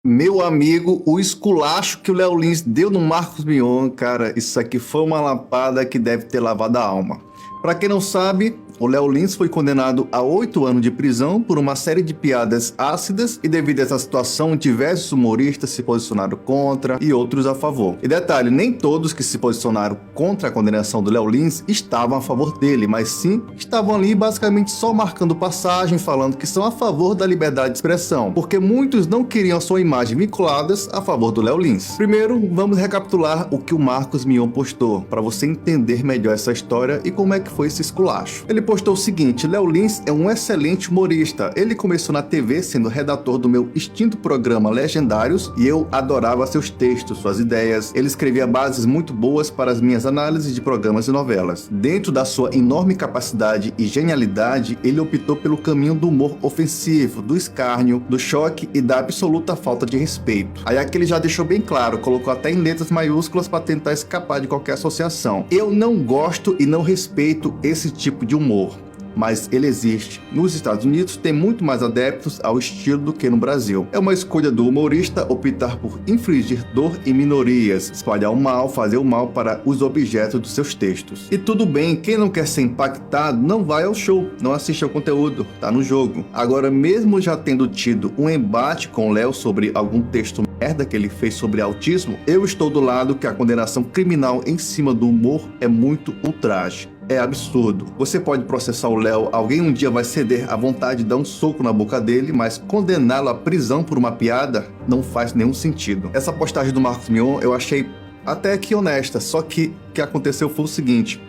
Meu amigo, o esculacho que o Léo Lins deu no Marcos Mion, cara, isso aqui foi uma lapada que deve ter lavado a alma. Pra quem não sabe, o Léo Lins foi condenado a 8 anos de prisão por uma série de piadas ácidas e devido a essa situação, diversos humoristas se posicionaram contra e outros a favor. E detalhe, nem todos que se posicionaram contra a condenação do Léo Lins estavam a favor dele, mas sim estavam ali basicamente só marcando passagem, falando que são a favor da liberdade de expressão, porque muitos não queriam a sua imagem vinculadas a favor do Léo Lins. Primeiro, vamos recapitular o que o Marcos Mion postou, para você entender melhor essa história e como é que foi esse esculacho. Ele postou o seguinte: Léo Lins é um excelente humorista. Ele começou na TV sendo redator do meu extinto programa Legendários e eu adorava seus textos, suas ideias. Ele escrevia bases muito boas para as minhas análises de programas e novelas. Dentro da sua enorme capacidade e genialidade, ele optou pelo caminho do humor ofensivo, do escárnio, do choque e da absoluta falta de respeito. Aí aqui ele já deixou bem claro, colocou até em letras maiúsculas para tentar escapar de qualquer associação. Eu não gosto e não respeito esse tipo de humor, mas ele existe. Nos Estados Unidos tem muito mais adeptos ao estilo do que no Brasil. É uma escolha do humorista optar por infligir dor em minorias, espalhar o mal, fazer o mal para os objetos dos seus textos. E tudo bem, quem não quer ser impactado não vai ao show, não assiste ao conteúdo, tá no jogo. Agora, mesmo já tendo tido um embate com o Léo sobre algum texto merda que ele fez sobre autismo, eu estou do lado que a condenação criminal em cima do humor é muito ultraje. É absurdo. Você pode processar o Léo, alguém um dia vai ceder à vontade de dar um soco na boca dele, mas condená-lo à prisão por uma piada não faz nenhum sentido. Essa postagem do Marcos Mion eu achei até que honesta, só que o que aconteceu foi o seguinte: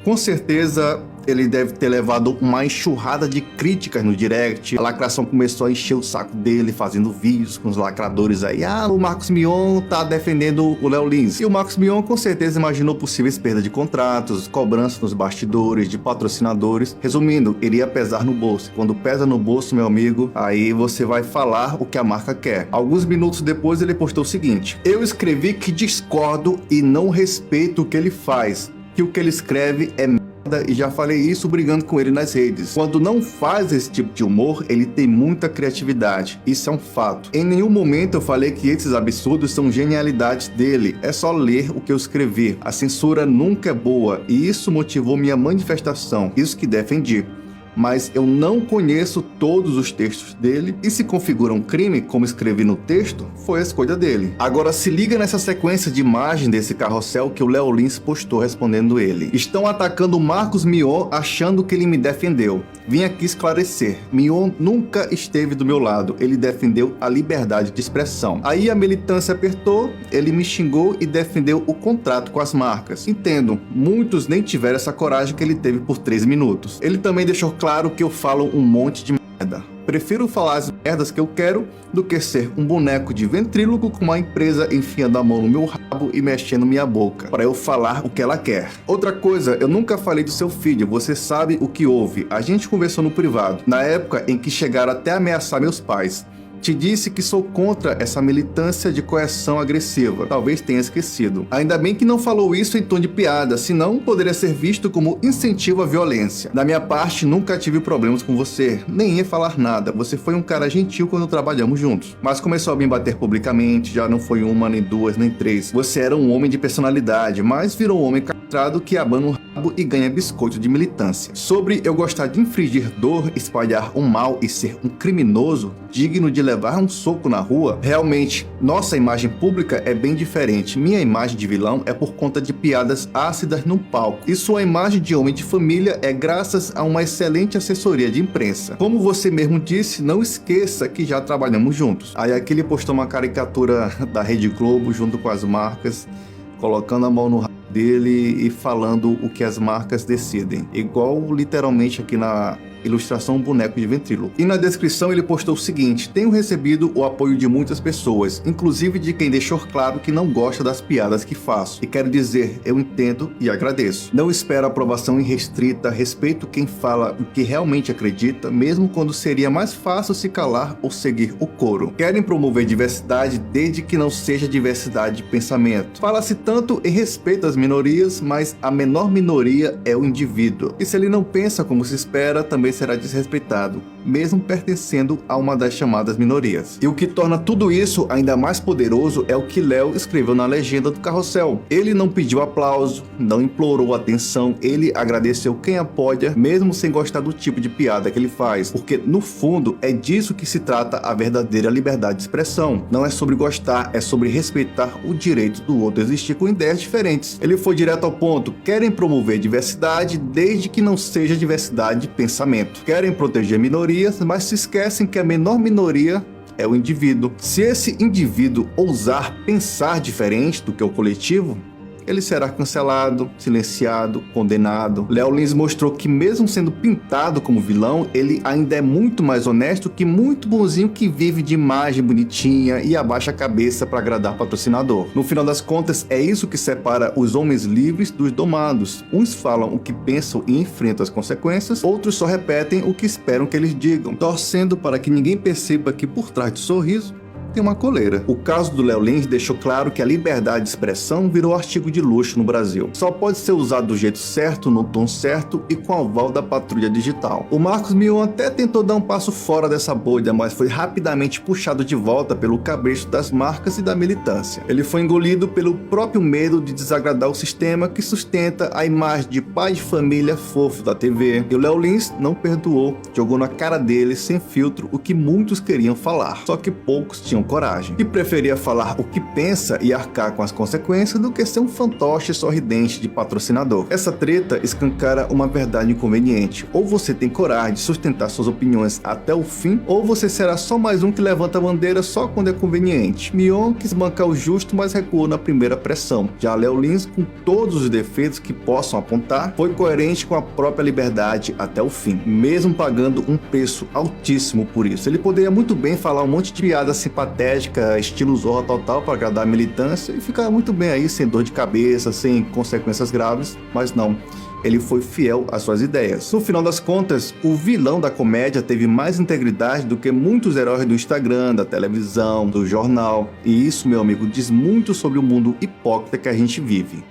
com certeza ele deve ter levado uma enxurrada de críticas no direct. A lacração começou a encher o saco dele, fazendo vídeos com os lacradores aí. O Marcos Mion tá defendendo o Léo Lins. E o Marcos Mion com certeza imaginou possíveis perdas de contratos, cobranças nos bastidores, de patrocinadores. Resumindo, iria pesar no bolso. Quando pesa no bolso, meu amigo, aí você vai falar o que a marca quer. Alguns minutos depois ele postou o seguinte: eu escrevi que discordo e não respeito o que ele faz, que o que ele escreve é merda, e já falei isso brigando com ele nas redes. Quando não faz esse tipo de humor, ele tem muita criatividade. Isso é um fato. Em nenhum momento eu falei que esses absurdos são genialidades dele. É só ler o que eu escrevi. A censura nunca é boa e isso motivou minha manifestação. Isso que defendi. Mas eu não conheço todos os textos dele e se configura um crime, como escrevi no texto, foi a escolha dele. Agora se liga nessa sequência de imagem desse carrossel que o Léo Lins postou respondendo ele. Estão atacando o Marcos Mion achando que ele me defendeu. Vim aqui esclarecer. Mion nunca esteve do meu lado. Ele defendeu a liberdade de expressão. Aí a militância apertou, ele me xingou e defendeu o contrato com as marcas. Entendo, muitos nem tiveram essa coragem que ele teve por 3 minutos. Ele também deixou claro que eu falo um monte de merda. Prefiro falar as merdas que eu quero do que ser um boneco de ventríloco com uma empresa enfiando a mão no meu rabo e mexendo minha boca para eu falar o que ela quer. Outra coisa, eu nunca falei do seu filho, você sabe o que houve. A gente conversou no privado, na época em que chegaram até a ameaçar meus pais. Te disse que sou contra essa militância de coerção agressiva. Talvez tenha esquecido. Ainda bem que não falou isso em tom de piada, senão poderia ser visto como incentivo à violência. Da minha parte, nunca tive problemas com você, nem ia falar nada. Você foi um cara gentil quando trabalhamos juntos. Mas começou a me bater publicamente, já não foi uma, nem duas, nem três. Você era um homem de personalidade, mas virou um homem castrado que abana o rabo e ganha biscoito de militância. Sobre eu gostar de infligir dor, espalhar o mal e ser um criminoso digno de levar um soco na rua, realmente, nossa imagem pública é bem diferente. Minha imagem de vilão é por conta de piadas ácidas no palco. E sua imagem de homem de família é graças a uma excelente assessoria de imprensa. Como você mesmo disse, não esqueça que já trabalhamos juntos. Aí aqui ele postou uma caricatura da Rede Globo junto com as marcas, colocando a mão no rabo dele e falando o que as marcas decidem. Igual literalmente aqui na ilustração boneco de ventríloco. E na descrição ele postou o seguinte: tenho recebido o apoio de muitas pessoas, inclusive de quem deixou claro que não gosta das piadas que faço. E quero dizer, eu entendo e agradeço. Não espero aprovação irrestrita, respeito quem fala o que realmente acredita, mesmo quando seria mais fácil se calar ou seguir o coro. Querem promover diversidade desde que não seja diversidade de pensamento. Fala-se tanto em respeito às minorias, mas a menor minoria é o indivíduo. E se ele não pensa como se espera, também também será desrespeitado, mesmo pertencendo a uma das chamadas minorias. E o que torna tudo isso ainda mais poderoso é o que Léo escreveu na legenda do Carrossel. Ele não pediu aplauso, não implorou atenção, ele agradeceu quem apoia, mesmo sem gostar do tipo de piada que ele faz, porque no fundo é disso que se trata a verdadeira liberdade de expressão. Não é sobre gostar, é sobre respeitar o direito do outro existir com ideias diferentes. Ele foi direto ao ponto: querem promover diversidade desde que não seja diversidade de pensamento. Querem proteger minorias, mas se esquecem que a menor minoria é o indivíduo. Se esse indivíduo ousar pensar diferente do que o coletivo, ele será cancelado, silenciado, condenado. Léo Lins mostrou que mesmo sendo pintado como vilão, ele ainda é muito mais honesto que muito bonzinho que vive de imagem bonitinha e abaixa a cabeça para agradar patrocinador. No final das contas, é isso que separa os homens livres dos domados. Uns falam o que pensam e enfrentam as consequências, outros só repetem o que esperam que eles digam, torcendo para que ninguém perceba que por trás do sorriso tem uma coleira. O caso do Léo Lins deixou claro que a liberdade de expressão virou artigo de luxo no Brasil. Só pode ser usado do jeito certo, no tom certo e com o aval da patrulha digital. O Marcos Mion até tentou dar um passo fora dessa bolha, mas foi rapidamente puxado de volta pelo cabresto das marcas e da militância. Ele foi engolido pelo próprio medo de desagradar o sistema que sustenta a imagem de pai de família fofo da TV. E o Léo Lins não perdoou, jogou na cara dele, sem filtro, o que muitos queriam falar, só que poucos tinham coragem, e preferia falar o que pensa e arcar com as consequências do que ser um fantoche sorridente de patrocinador. Essa treta escancara uma verdade inconveniente: ou você tem coragem de sustentar suas opiniões até o fim, ou você será só mais um que levanta a bandeira só quando é conveniente. Mion quis bancar o justo, mas recuou na primeira pressão. Já Léo Lins, com todos os defeitos que possam apontar, foi coerente com a própria liberdade até o fim, mesmo pagando um preço altíssimo por isso. Ele poderia muito bem falar um monte de piada simpática, estilo Zorra total para agradar a militância e ficar muito bem aí, sem dor de cabeça, sem consequências graves, mas não. Ele foi fiel às suas ideias. No final das contas, o vilão da comédia teve mais integridade do que muitos heróis do Instagram, da televisão, do jornal. E isso, meu amigo, diz muito sobre o mundo hipócrita que a gente vive.